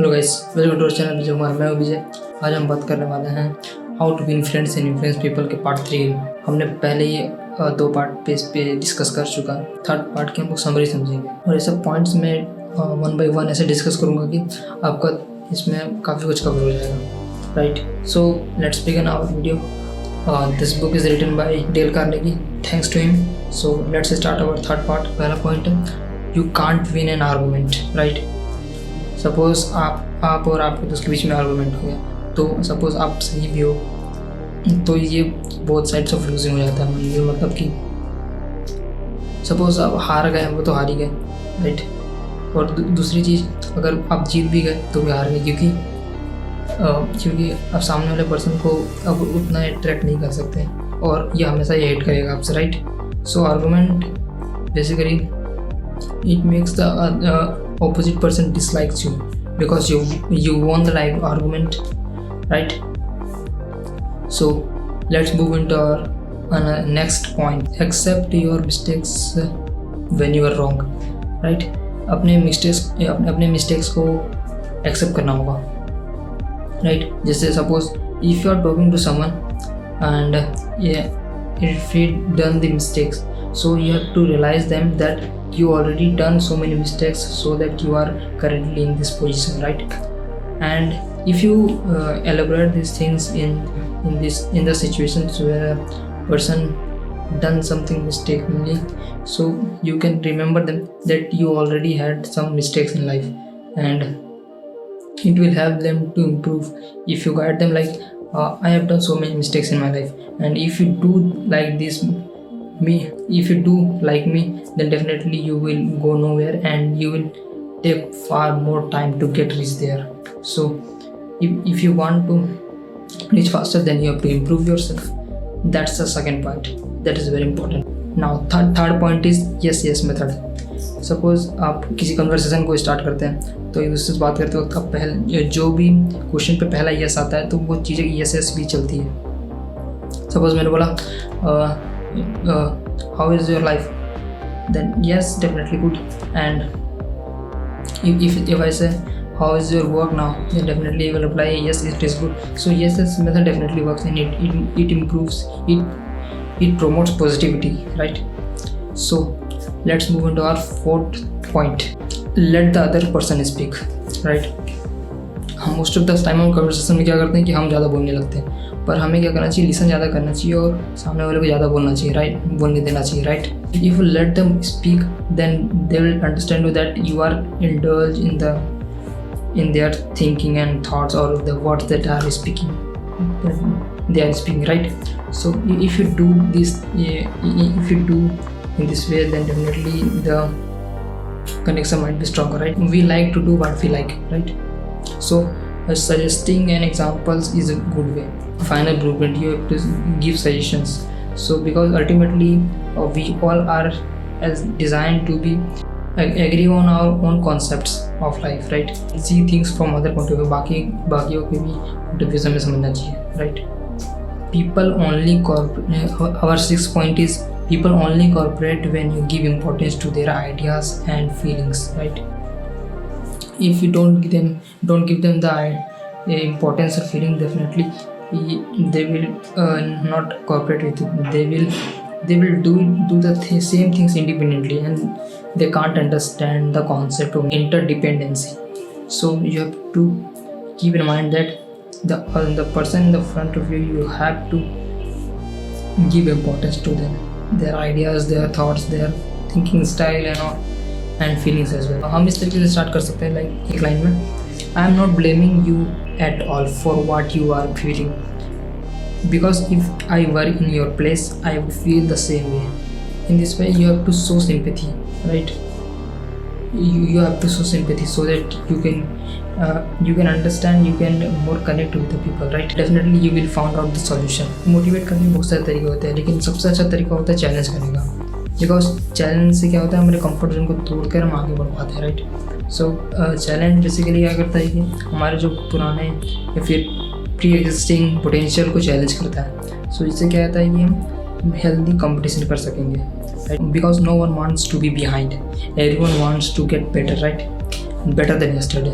Hello guys, welcome to our channel Vijay Kumar. मैं हूं विजय। आज हम बात करने वाले हैं how to win friends and influence people के पार्ट 3। हमने पहले ही 2 पार्ट पे डिस्कस कर चुका। थर्ड पार्ट की हम लोग समरी समझेंगे और ये सब पॉइंट्स में 1 by 1 ऐसे डिस्कस करूँगा कि आपका इसमें काफ़ी कुछ कवर हो जाएगा। Right, so let's begin our video. This book is written by Dale Carnegie, thanks to him. So let's start our third part. पहला पॉइंट है you can't win an argument. Right, suppose आप और आपके दोस्त के बीच में आर्गूमेंट हो गया, तो सपोज आप सही भी हो तो ये बोथ साइड्स ऑफ लूजिंग हो जाता है। ये मतलब कि सपोज आप हार गए, वो तो हार ही गए। राइट, और दूसरी चीज़, अगर आप जीत भी गए तो भी हार गए, क्योंकि आप सामने वाले पर्सन को अब उतना अट्रैक्ट नहीं कर सकते और ये हमेशा ये हेट करेगा आपसे। Right, so argument basically it makes the opposite person dislikes you because you won the argument, right? So let's move into our next point. Accept your mistakes when you are wrong. Right, अपने mistakes को accept करना होगा। Right, जैसे suppose if you are talking to someone and if you done the mistakes, so you have to realize them that you already done so many mistakes so that you are currently in this position. Right, and if you elaborate these things in the situations where a person done something mistakenly, so you can remember them that you already had some mistakes in life and it will help them to improve. If you guide them like I have done so many mistakes in my life, and if you do like this if you do like me, then definitely you will go nowhere and you will take far more time to get reach there. So if you want to reach faster, then you have to improve yourself. That's the second point, that is very important. Now third point is yes method. Suppose आप किसी conversation को start करते हैं तो एक दूसरे से बात करते वक्त आप पहले जो भी क्वेश्चन पे पहला यस आता है तो वो चीज़ें यस भी चलती है। सपोज मैंने बोला how is your life, then yes, definitely good. And if I say how is your work now, then definitely I will reply yes, it is good. So yes method definitely works and it improves, it promotes positivity. Right, so let's move into our fourth point. Let the other person speak. Right, हम most of the time हम conversation में क्या करते हैं कि हम ज़्यादा बोलने लगते हैं, पर हमें क्या करना चाहिए, लिसन ज़्यादा करना चाहिए और सामने वाले को ज़्यादा बोलना चाहिए। राइट, बोलने देना चाहिए। Right, if you let them speak then they will understand you that you are indulge in their thinking and thoughts or the words that they are speaking. Right, so if you do this, if you do in this way, then definitely the connection might be stronger. Right, we like to do what we like. Right, so suggesting and examples is a good way. Final blueprint, you have to give suggestions. So because ultimately we all are as designed to be agree on our own concepts of life. Right, see things from other point of view, बाकियों के भी point of view हमें समझना चाहिए. Right, people only our sixth point is people only cooperate when you give importance to their ideas and feelings. Right, if you don't give them the importance or feeling, definitely they will not cooperate with you. They will do the same things independently and they can't understand the concept of interdependency. So you have to keep in mind that the person in the front of you, you have to give importance to them, their ideas, their thoughts, their thinking style and all, and feelings as well. हम इस तरीके से start कर सकते हैं, like एक line में, I am not blaming you at all for what you are feeling, because if I were in your place I would feel the same way. In this way you have to show sympathy. Right, you have to show sympathy so that you can understand, you can more connect with the people. Right, definitely you will find out the solution. Motivate करने के बहुत सारे तरीके होते हैं, लेकिन सबसे अच्छा तरीका होता है चैलेंज करने का, बिकॉज चैलेंज से क्या होता है, हमारे कंफर्ट जोन को तोड़कर हम आगे बढ़ पाते हैं। राइट, सो चैलेंज बेसिकली क्या करता है कि हमारे जो पुराने या फिर प्री एग्जिस्टिंग पोटेंशियल को चैलेंज करता है। सो इससे क्या होता है कि हम हेल्दी कंपटीशन कर सकेंगे। Right, because no one wants to be behind, everyone wants to get better. Right, better than yesterday.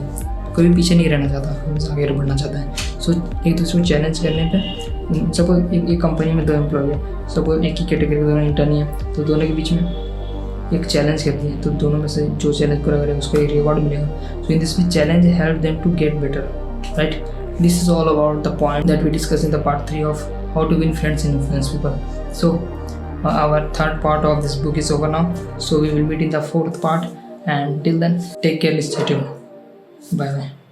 कोई भी पीछे नहीं रहना चाहता, हमेशा आगे बढ़ना चाहता है। सो एक दूसरे को चैलेंज करने पे, सपोज एक कंपनी में 2 एम्प्लॉय है, सपोज एक ही कैटेगरी के दोनों इंटर्न ही है, तो दोनों के बीच में एक चैलेंज करती है, तो दोनों में से जो चैलेंज पूरा करेगा उसको एक रिवॉर्ड मिलेगा। So in this way challenge help them to get better, right. This is all about the point that we discussed in the part 3 of how to win friends and influence people. So our third part of this book is over now. So we will meet in the 4th part, and till then take care, stay tuned. Bye bye.